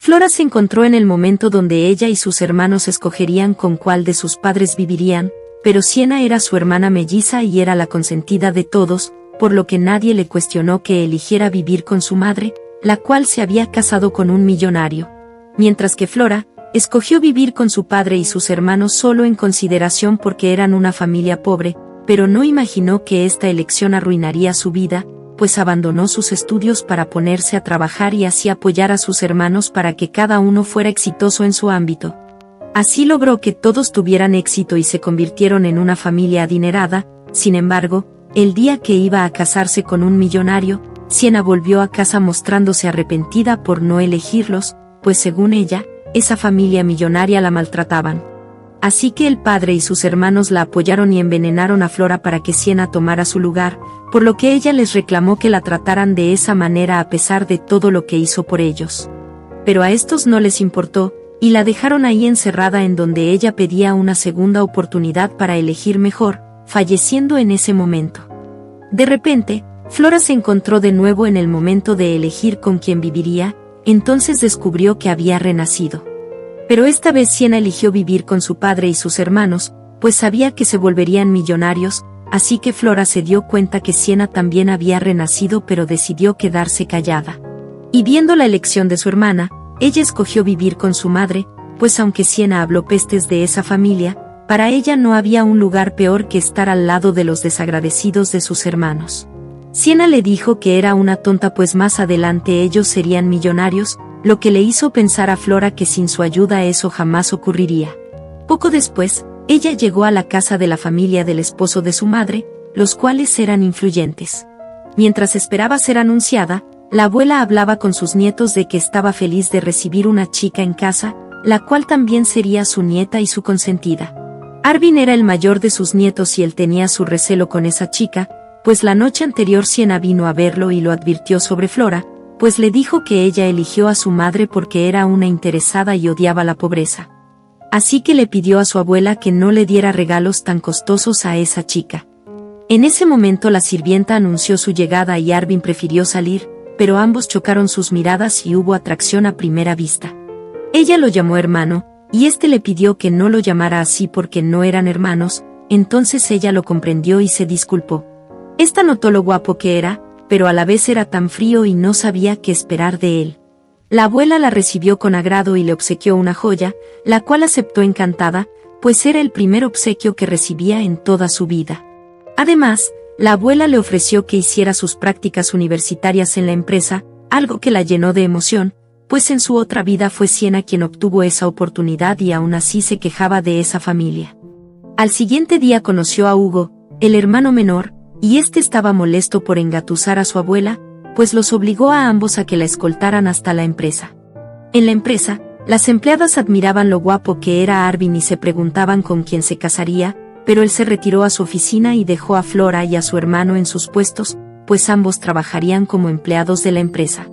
Flora se encontró en el momento donde ella y sus hermanos escogerían con cuál de sus padres vivirían, pero Siena era su hermana melliza y era la consentida de todos, por lo que nadie le cuestionó que eligiera vivir con su madre, la cual se había casado con un millonario. Mientras que Flora escogió vivir con su padre y sus hermanos solo en consideración porque eran una familia pobre, pero no imaginó que esta elección arruinaría su vida, pues abandonó sus estudios para ponerse a trabajar y así apoyar a sus hermanos para que cada uno fuera exitoso en su ámbito. Así logró que todos tuvieran éxito y se convirtieron en una familia adinerada. Sin embargo, el día que iba a casarse con un millonario, Siena volvió a casa mostrándose arrepentida por no elegirlos, pues según ella, esa familia millonaria la maltrataban. Así que el padre y sus hermanos la apoyaron y envenenaron a Flora para que Siena tomara su lugar, por lo que ella les reclamó que la trataran de esa manera a pesar de todo lo que hizo por ellos. Pero a estos no les importó, y la dejaron ahí encerrada en donde ella pedía una segunda oportunidad para elegir mejor, falleciendo en ese momento. De repente, Flora se encontró de nuevo en el momento de elegir con quién viviría, entonces descubrió que había renacido. Pero esta vez Siena eligió vivir con su padre y sus hermanos, pues sabía que se volverían millonarios, así que Flora se dio cuenta que Siena también había renacido pero decidió quedarse callada. Y viendo la elección de su hermana, ella escogió vivir con su madre, pues aunque Siena habló pestes de esa familia, para ella no había un lugar peor que estar al lado de los desagradecidos de sus hermanos. Siena le dijo que era una tonta pues más adelante ellos serían millonarios, lo que le hizo pensar a Flora que sin su ayuda eso jamás ocurriría. Poco después, ella llegó a la casa de la familia del esposo de su madre, los cuales eran influyentes. Mientras esperaba ser anunciada, la abuela hablaba con sus nietos de que estaba feliz de recibir una chica en casa, la cual también sería su nieta y su consentida. Arvin era el mayor de sus nietos y él tenía su recelo con esa chica, pues la noche anterior Siena vino a verlo y lo advirtió sobre Flora, pues le dijo que ella eligió a su madre porque era una interesada y odiaba la pobreza. Así que le pidió a su abuela que no le diera regalos tan costosos a esa chica. En ese momento la sirvienta anunció su llegada y Arvin prefirió salir, pero ambos chocaron sus miradas y hubo atracción a primera vista. Ella lo llamó hermano, y este le pidió que no lo llamara así porque no eran hermanos, entonces ella lo comprendió y se disculpó. Esta notó lo guapo que era, pero a la vez era tan frío y no sabía qué esperar de él. La abuela la recibió con agrado y le obsequió una joya, la cual aceptó encantada, pues era el primer obsequio que recibía en toda su vida. Además, la abuela le ofreció que hiciera sus prácticas universitarias en la empresa, algo que la llenó de emoción, pues en su otra vida fue Siena quien obtuvo esa oportunidad y aún así se quejaba de esa familia. Al siguiente día conoció a Hugo, el hermano menor, y este estaba molesto por engatusar a su abuela, pues los obligó a ambos a que la escoltaran hasta la empresa. En la empresa, las empleadas admiraban lo guapo que era Arvin y se preguntaban con quién se casaría, pero él se retiró a su oficina y dejó a Flora y a su hermano en sus puestos, pues ambos trabajarían como empleados de la empresa.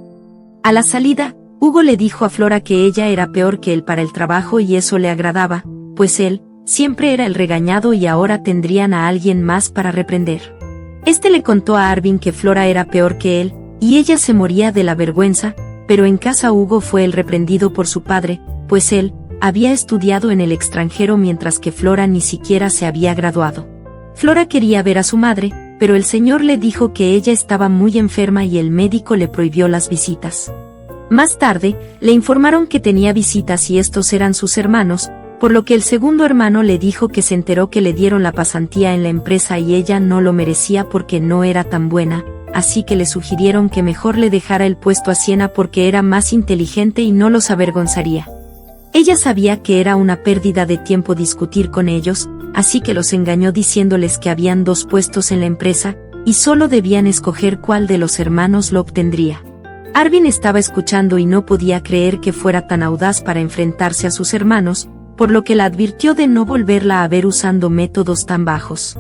A la salida, Hugo le dijo a Flora que ella era peor que él para el trabajo y eso le agradaba, pues él siempre era el regañado y ahora tendrían a alguien más para reprender. Este le contó a Arvin que Flora era peor que él, y ella se moría de la vergüenza, pero en casa Hugo fue el reprendido por su padre, pues él había estudiado en el extranjero mientras que Flora ni siquiera se había graduado. Flora quería ver a su madre, pero el señor le dijo que ella estaba muy enferma y el médico le prohibió las visitas. Más tarde, le informaron que tenía visitas y estos eran sus hermanos, por lo que el segundo hermano le dijo que se enteró que le dieron la pasantía en la empresa y ella no lo merecía porque no era tan buena, así que le sugirieron que mejor le dejara el puesto a Siena porque era más inteligente y no los avergonzaría. Ella sabía que era una pérdida de tiempo discutir con ellos, así que los engañó diciéndoles que habían 2 puestos en la empresa, y solo debían escoger cuál de los hermanos lo obtendría. Arvin estaba escuchando y no podía creer que fuera tan audaz para enfrentarse a sus hermanos, por lo que la advirtió de no volverla a ver usando métodos tan bajos.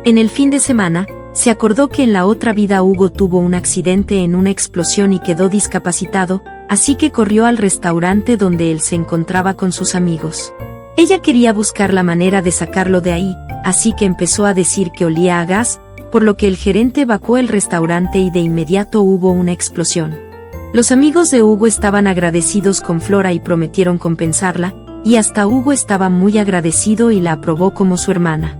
En el fin de semana, se acordó que en la otra vida Hugo tuvo un accidente en una explosión y quedó discapacitado, así que corrió al restaurante donde él se encontraba con sus amigos. Ella quería buscar la manera de sacarlo de ahí, así que empezó a decir que olía a gas, por lo que el gerente evacuó el restaurante y de inmediato hubo una explosión. Los amigos de Hugo estaban agradecidos con Flora y prometieron compensarla, y hasta Hugo estaba muy agradecido y la aprobó como su hermana.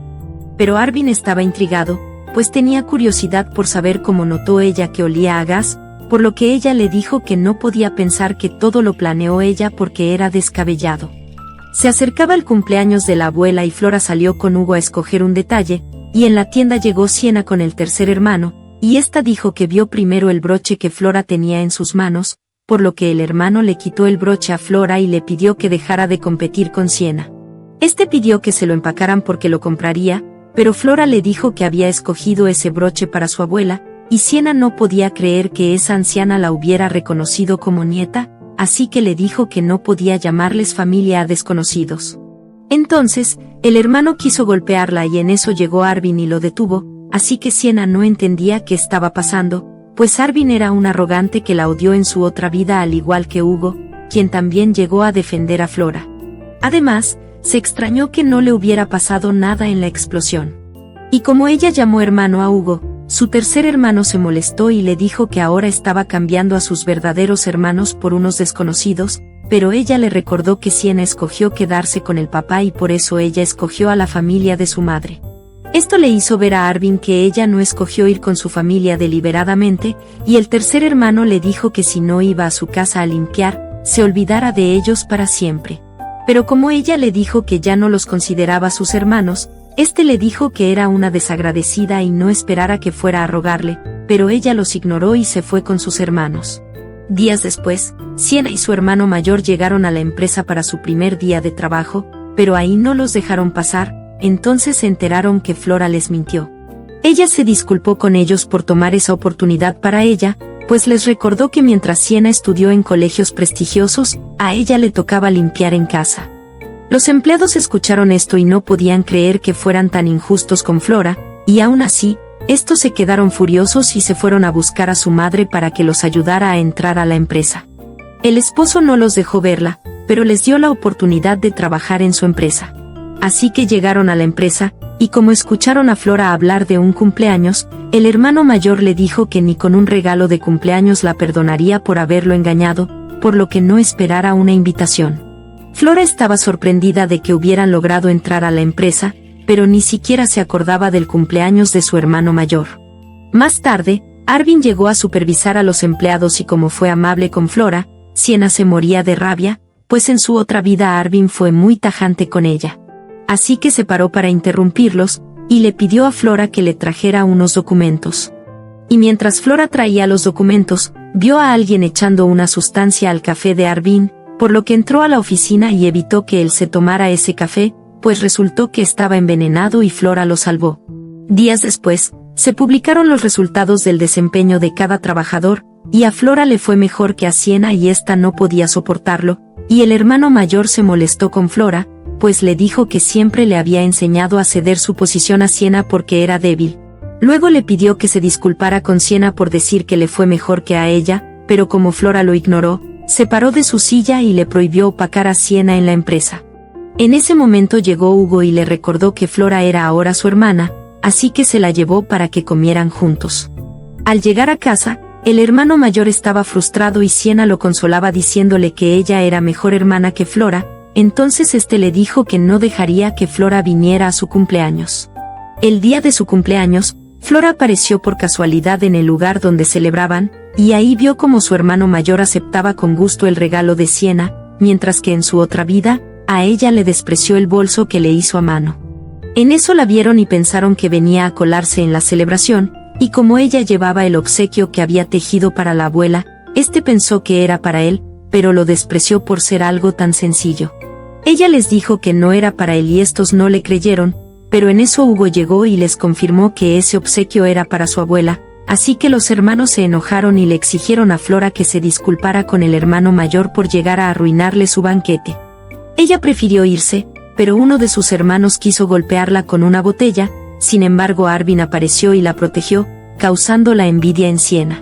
Pero Arvin estaba intrigado, pues tenía curiosidad por saber cómo notó ella que olía a gas, por lo que ella le dijo que no podía pensar que todo lo planeó ella porque era descabellado. Se acercaba el cumpleaños de la abuela y Flora salió con Hugo a escoger un detalle, y en la tienda llegó Siena con el tercer hermano, y ésta dijo que vio primero el broche que Flora tenía en sus manos, por lo que el hermano le quitó el broche a Flora y le pidió que dejara de competir con Siena. Este pidió que se lo empacaran porque lo compraría, pero Flora le dijo que había escogido ese broche para su abuela, y Siena no podía creer que esa anciana la hubiera reconocido como nieta, así que le dijo que no podía llamarles familia a desconocidos. Entonces, el hermano quiso golpearla y en eso llegó Arvin y lo detuvo, así que Siena no entendía qué estaba pasando, pues Arvin era un arrogante que la odió en su otra vida al igual que Hugo, quien también llegó a defender a Flora. Además, se extrañó que no le hubiera pasado nada en la explosión. Y como ella llamó hermano a Hugo, su tercer hermano se molestó y le dijo que ahora estaba cambiando a sus verdaderos hermanos por unos desconocidos, pero ella le recordó que Siena escogió quedarse con el papá y por eso ella escogió a la familia de su madre. Esto le hizo ver a Arvin que ella no escogió ir con su familia deliberadamente, y el tercer hermano le dijo que si no iba a su casa a limpiar, se olvidara de ellos para siempre. Pero como ella le dijo que ya no los consideraba sus hermanos, este le dijo que era una desagradecida y no esperara que fuera a rogarle, pero ella los ignoró y se fue con sus hermanos. Días después, Siena y su hermano mayor llegaron a la empresa para su primer día de trabajo, pero ahí no los dejaron pasar, entonces se enteraron que Flora les mintió. Ella se disculpó con ellos por tomar esa oportunidad para ella, pues les recordó que mientras Siena estudió en colegios prestigiosos, a ella le tocaba limpiar en casa. Los empleados escucharon esto y no podían creer que fueran tan injustos con Flora, y aún así, estos se quedaron furiosos y se fueron a buscar a su madre para que los ayudara a entrar a la empresa. El esposo no los dejó verla, pero les dio la oportunidad de trabajar en su empresa. Así que llegaron a la empresa, y como escucharon a Flora hablar de un cumpleaños, el hermano mayor le dijo que ni con un regalo de cumpleaños la perdonaría por haberlo engañado, por lo que no esperara una invitación. Flora estaba sorprendida de que hubieran logrado entrar a la empresa, pero ni siquiera se acordaba del cumpleaños de su hermano mayor. Más tarde, Arvin llegó a supervisar a los empleados y como fue amable con Flora, Siena se moría de rabia, pues en su otra vida Arvin fue muy tajante con ella. Así que se paró para interrumpirlos, y le pidió a Flora que le trajera unos documentos. Y mientras Flora traía los documentos, vio a alguien echando una sustancia al café de Arvin, por lo que entró a la oficina y evitó que él se tomara ese café, pues resultó que estaba envenenado y Flora lo salvó. Días después, se publicaron los resultados del desempeño de cada trabajador, y a Flora le fue mejor que a Siena y ésta no podía soportarlo, y el hermano mayor se molestó con Flora, pues le dijo que siempre le había enseñado a ceder su posición a Siena porque era débil. Luego le pidió que se disculpara con Siena por decir que le fue mejor que a ella, pero como Flora lo ignoró, se paró de su silla y le prohibió opacar a Siena en la empresa. En ese momento llegó Hugo y le recordó que Flora era ahora su hermana, así que se la llevó para que comieran juntos. Al llegar a casa, el hermano mayor estaba frustrado y Siena lo consolaba diciéndole que ella era mejor hermana que Flora, entonces este le dijo que no dejaría que Flora viniera a su cumpleaños. El día de su cumpleaños, Flora apareció por casualidad en el lugar donde celebraban, y ahí vio como su hermano mayor aceptaba con gusto el regalo de Siena, mientras que en su otra vida, a ella le despreció el bolso que le hizo a mano. En eso la vieron y pensaron que venía a colarse en la celebración, y como ella llevaba el obsequio que había tejido para la abuela, este pensó que era para él, pero lo despreció por ser algo tan sencillo. Ella les dijo que no era para él y estos no le creyeron, pero en eso Hugo llegó y les confirmó que ese obsequio era para su abuela, así que los hermanos se enojaron y le exigieron a Flora que se disculpara con el hermano mayor por llegar a arruinarle su banquete. Ella prefirió irse, pero uno de sus hermanos quiso golpearla con una botella, sin embargo Arvin apareció y la protegió, causando la envidia en Siena.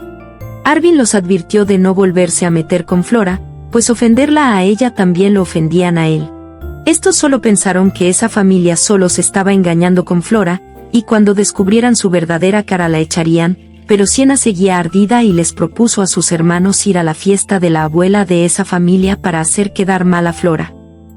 Arvin los advirtió de no volverse a meter con Flora, pues ofenderla a ella también lo ofendían a él. Estos solo pensaron que esa familia solo se estaba engañando con Flora, y cuando descubrieran su verdadera cara la echarían, pero Siena seguía ardida y les propuso a sus hermanos ir a la fiesta de la abuela de esa familia para hacer quedar mal a Flora.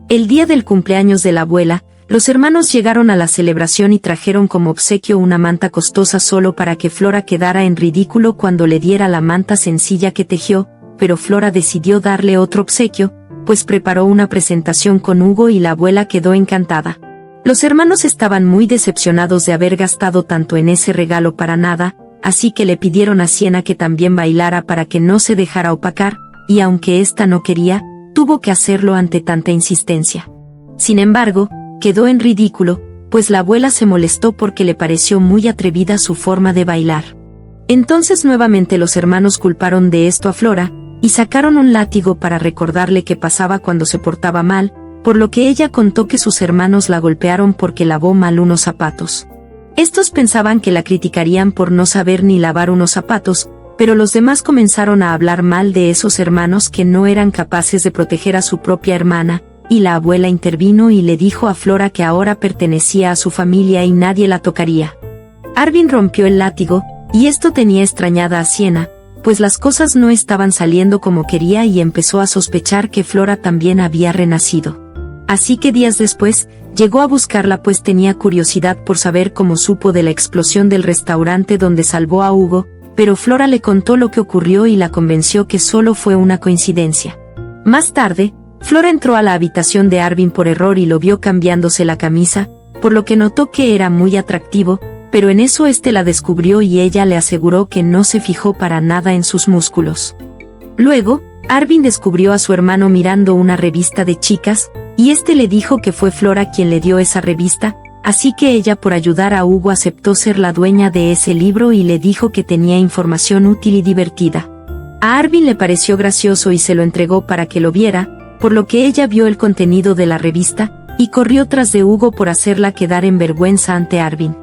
El día del cumpleaños de la abuela, los hermanos llegaron a la celebración y trajeron como obsequio una manta costosa solo para que Flora quedara en ridículo cuando le diera la manta sencilla que tejió, pero Flora decidió darle otro obsequio, pues preparó una presentación con Hugo y la abuela quedó encantada. Los hermanos estaban muy decepcionados de haber gastado tanto en ese regalo para nada, así que le pidieron a Siena que también bailara para que no se dejara opacar, y aunque ésta no quería, tuvo que hacerlo ante tanta insistencia. Sin embargo, quedó en ridículo, pues la abuela se molestó porque le pareció muy atrevida su forma de bailar. Entonces nuevamente los hermanos culparon de esto a Flora, y sacaron un látigo para recordarle qué pasaba cuando se portaba mal, por lo que ella contó que sus hermanos la golpearon porque lavó mal unos zapatos. Estos pensaban que la criticarían por no saber ni lavar unos zapatos, pero los demás comenzaron a hablar mal de esos hermanos que no eran capaces de proteger a su propia hermana, y la abuela intervino y le dijo a Flora que ahora pertenecía a su familia y nadie la tocaría. Arvin rompió el látigo, y esto tenía extrañada a Siena, pues las cosas no estaban saliendo como quería y empezó a sospechar que Flora también había renacido. Así que días después, llegó a buscarla pues tenía curiosidad por saber cómo supo de la explosión del restaurante donde salvó a Hugo, pero Flora le contó lo que ocurrió y la convenció que solo fue una coincidencia. Más tarde, Flora entró a la habitación de Arvin por error y lo vio cambiándose la camisa, por lo que notó que era muy atractivo, pero en eso este la descubrió y ella le aseguró que no se fijó para nada en sus músculos. Luego, Arvin descubrió a su hermano mirando una revista de chicas, y este le dijo que fue Flora quien le dio esa revista, así que ella por ayudar a Hugo aceptó ser la dueña de ese libro y le dijo que tenía información útil y divertida. A Arvin le pareció gracioso y se lo entregó para que lo viera, por lo que ella vio el contenido de la revista, y corrió tras de Hugo por hacerla quedar en vergüenza ante Arvin.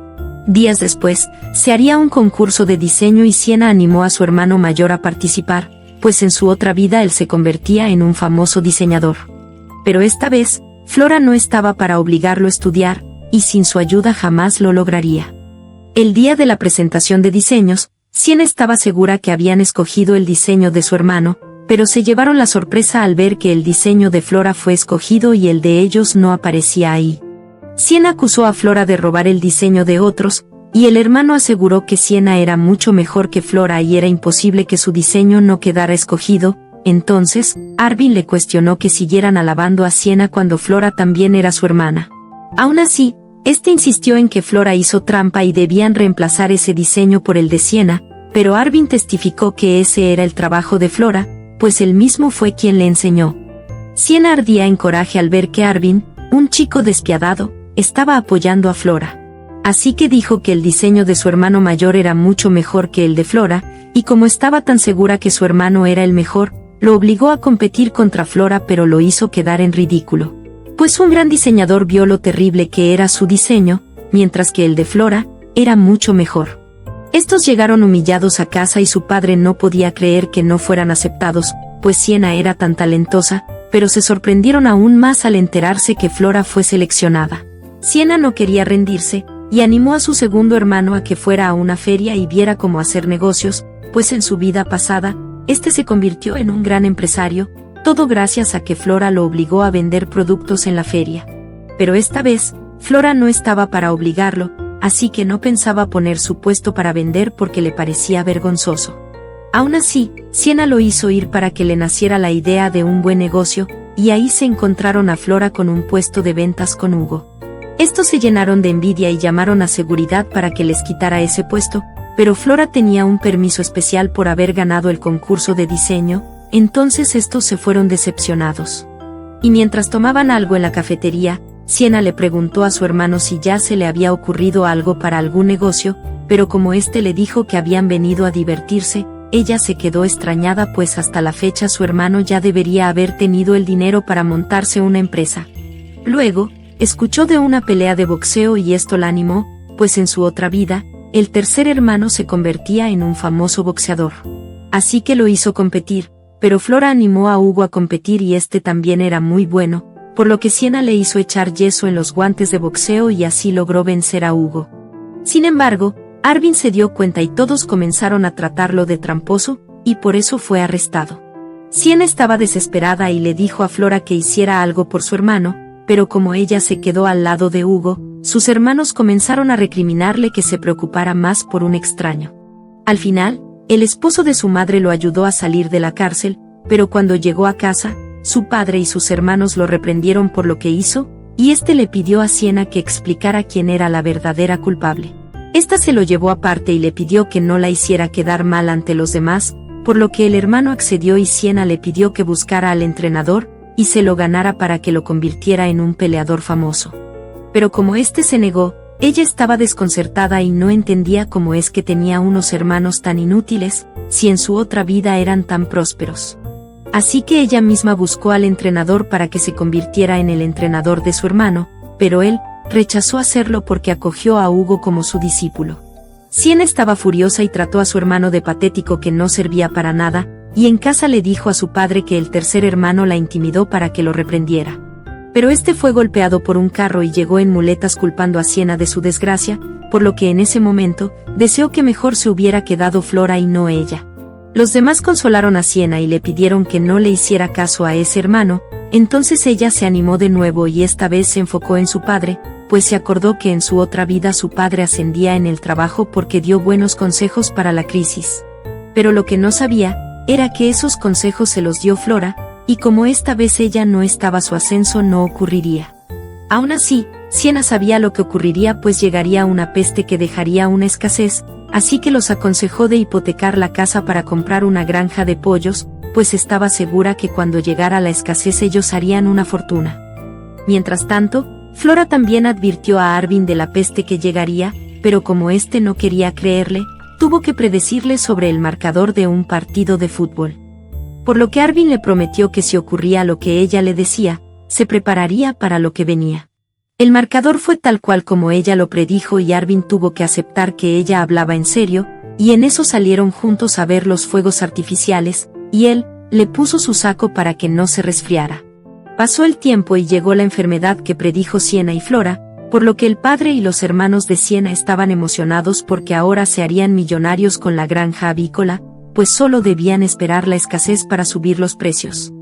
Días después, se haría un concurso de diseño y Siena animó a su hermano mayor a participar, pues en su otra vida él se convertía en un famoso diseñador. Pero esta vez, Flora no estaba para obligarlo a estudiar, y sin su ayuda jamás lo lograría. El día de la presentación de diseños, Siena estaba segura que habían escogido el diseño de su hermano, pero se llevaron la sorpresa al ver que el diseño de Flora fue escogido y el de ellos no aparecía ahí. Siena acusó a Flora de robar el diseño de otros, y el hermano aseguró que Siena era mucho mejor que Flora y era imposible que su diseño no quedara escogido. Entonces, Arvin le cuestionó que siguieran alabando a Siena cuando Flora también era su hermana. Aún así, este insistió en que Flora hizo trampa y debían reemplazar ese diseño por el de Siena, pero Arvin testificó que ese era el trabajo de Flora, pues él mismo fue quien le enseñó. Siena ardía en coraje al ver que Arvin, un chico despiadado, estaba apoyando a Flora. Así que dijo que el diseño de su hermano mayor era mucho mejor que el de Flora, y como estaba tan segura que su hermano era el mejor, lo obligó a competir contra Flora pero lo hizo quedar en ridículo. Pues un gran diseñador vio lo terrible que era su diseño, mientras que el de Flora era mucho mejor. Estos llegaron humillados a casa y su padre no podía creer que no fueran aceptados, pues Siena era tan talentosa, pero se sorprendieron aún más al enterarse que Flora fue seleccionada. Siena no quería rendirse, y animó a su segundo hermano a que fuera a una feria y viera cómo hacer negocios, pues en su vida pasada, este se convirtió en un gran empresario, todo gracias a que Flora lo obligó a vender productos en la feria. Pero esta vez, Flora no estaba para obligarlo, así que no pensaba poner su puesto para vender porque le parecía vergonzoso. Aún así, Siena lo hizo ir para que le naciera la idea de un buen negocio, y ahí se encontraron a Flora con un puesto de ventas con Hugo. Estos se llenaron de envidia y llamaron a seguridad para que les quitara ese puesto, pero Flora tenía un permiso especial por haber ganado el concurso de diseño, entonces estos se fueron decepcionados. Y mientras tomaban algo en la cafetería, Siena le preguntó a su hermano si ya se le había ocurrido algo para algún negocio, pero como este le dijo que habían venido a divertirse, ella se quedó extrañada pues hasta la fecha su hermano ya debería haber tenido el dinero para montarse una empresa. Luego, escuchó de una pelea de boxeo y esto la animó, pues en su otra vida, el tercer hermano se convertía en un famoso boxeador. Así que lo hizo competir, pero Flora animó a Hugo a competir y este también era muy bueno, por lo que Siena le hizo echar yeso en los guantes de boxeo y así logró vencer a Hugo. Sin embargo, Arvin se dio cuenta y todos comenzaron a tratarlo de tramposo, y por eso fue arrestado. Siena estaba desesperada y le dijo a Flora que hiciera algo por su hermano, pero como ella se quedó al lado de Hugo, sus hermanos comenzaron a recriminarle que se preocupara más por un extraño. Al final, el esposo de su madre lo ayudó a salir de la cárcel, pero cuando llegó a casa, su padre y sus hermanos lo reprendieron por lo que hizo, y este le pidió a Siena que explicara quién era la verdadera culpable. Esta se lo llevó aparte y le pidió que no la hiciera quedar mal ante los demás, por lo que el hermano accedió y Siena le pidió que buscara al entrenador, y se lo ganara para que lo convirtiera en un peleador famoso. Pero como este se negó, ella estaba desconcertada y no entendía cómo es que tenía unos hermanos tan inútiles, si en su otra vida eran tan prósperos. Así que ella misma buscó al entrenador para que se convirtiera en el entrenador de su hermano, pero él rechazó hacerlo porque acogió a Hugo como su discípulo. Siena estaba furiosa y trató a su hermano de patético que no servía para nada, y en casa le dijo a su padre que el tercer hermano la intimidó para que lo reprendiera. Pero este fue golpeado por un carro y llegó en muletas culpando a Siena de su desgracia, por lo que en ese momento, deseó que mejor se hubiera quedado Flora y no ella. Los demás consolaron a Siena y le pidieron que no le hiciera caso a ese hermano, entonces ella se animó de nuevo y esta vez se enfocó en su padre, pues se acordó que en su otra vida su padre ascendía en el trabajo porque dio buenos consejos para la crisis. Pero lo que no sabía, era que esos consejos se los dio Flora, y como esta vez ella no estaba su ascenso no ocurriría. Aún así, Siena sabía lo que ocurriría pues llegaría una peste que dejaría una escasez, así que los aconsejó de hipotecar la casa para comprar una granja de pollos, pues estaba segura que cuando llegara la escasez ellos harían una fortuna. Mientras tanto, Flora también advirtió a Arvin de la peste que llegaría, pero como este no quería creerle, tuvo que predecirle sobre el marcador de un partido de fútbol. Por lo que Arvin le prometió que si ocurría lo que ella le decía, se prepararía para lo que venía. El marcador fue tal cual como ella lo predijo y Arvin tuvo que aceptar que ella hablaba en serio, y en eso salieron juntos a ver los fuegos artificiales, y él le puso su saco para que no se resfriara. Pasó el tiempo y llegó la enfermedad que predijo Siena y Flora, por lo que el padre y los hermanos de Siena estaban emocionados porque ahora se harían millonarios con la granja avícola, pues solo debían esperar la escasez para subir los precios.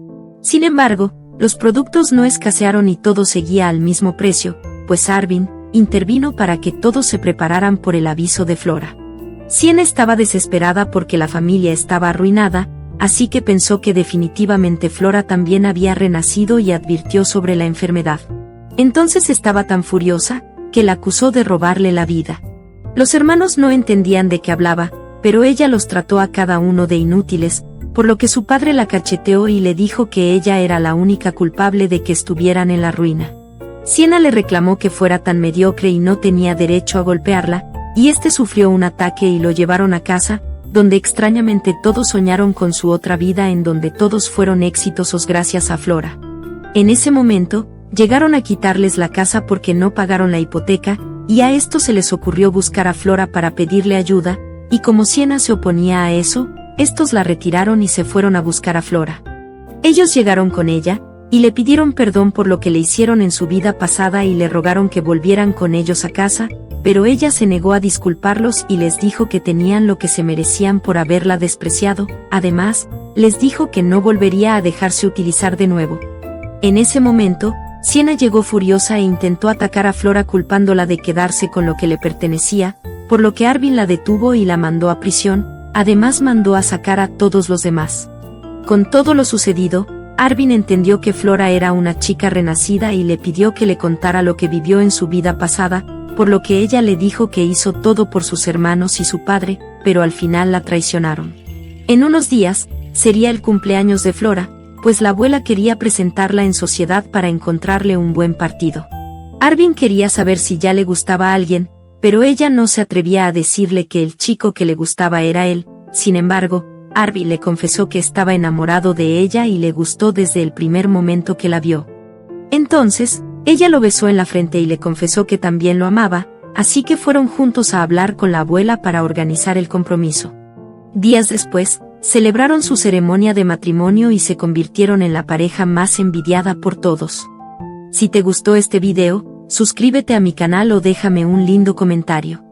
Sin embargo, los productos no escasearon y todo seguía al mismo precio, pues Arvin intervino para que todos se prepararan por el aviso de Flora. Siena estaba desesperada porque la familia estaba arruinada, así que pensó que definitivamente Flora también había renacido y advirtió sobre la enfermedad. Entonces estaba tan furiosa, que la acusó de robarle la vida. Los hermanos no entendían de qué hablaba, pero ella los trató a cada uno de inútiles, por lo que su padre la cacheteó y le dijo que ella era la única culpable de que estuvieran en la ruina. Siena le reclamó que fuera tan mediocre y no tenía derecho a golpearla, y este sufrió un ataque y lo llevaron a casa, donde extrañamente todos soñaron con su otra vida en donde todos fueron exitosos gracias a Flora. En ese momento, llegaron a quitarles la casa porque no pagaron la hipoteca, y a esto se les ocurrió buscar a Flora para pedirle ayuda, y como Siena se oponía a eso, estos la retiraron y se fueron a buscar a Flora. Ellos llegaron con ella, y le pidieron perdón por lo que le hicieron en su vida pasada y le rogaron que volvieran con ellos a casa, pero ella se negó a disculparlos y les dijo que tenían lo que se merecían por haberla despreciado, además, les dijo que no volvería a dejarse utilizar de nuevo. En ese momento, Siena llegó furiosa e intentó atacar a Flora culpándola de quedarse con lo que le pertenecía, por lo que Arvin la detuvo y la mandó a prisión, además mandó a sacar a todos los demás. Con todo lo sucedido, Arvin entendió que Flora era una chica renacida y le pidió que le contara lo que vivió en su vida pasada, por lo que ella le dijo que hizo todo por sus hermanos y su padre, pero al final la traicionaron. En unos días, sería el cumpleaños de Flora, pues la abuela quería presentarla en sociedad para encontrarle un buen partido. Arvin quería saber si ya le gustaba a alguien, pero ella no se atrevía a decirle que el chico que le gustaba era él. Sin embargo, Arvin le confesó que estaba enamorado de ella y le gustó desde el primer momento que la vio. Entonces, ella lo besó en la frente y le confesó que también lo amaba, así que fueron juntos a hablar con la abuela para organizar el compromiso. Días después, celebraron su ceremonia de matrimonio y se convirtieron en la pareja más envidiada por todos. Si te gustó este video, suscríbete a mi canal o déjame un lindo comentario.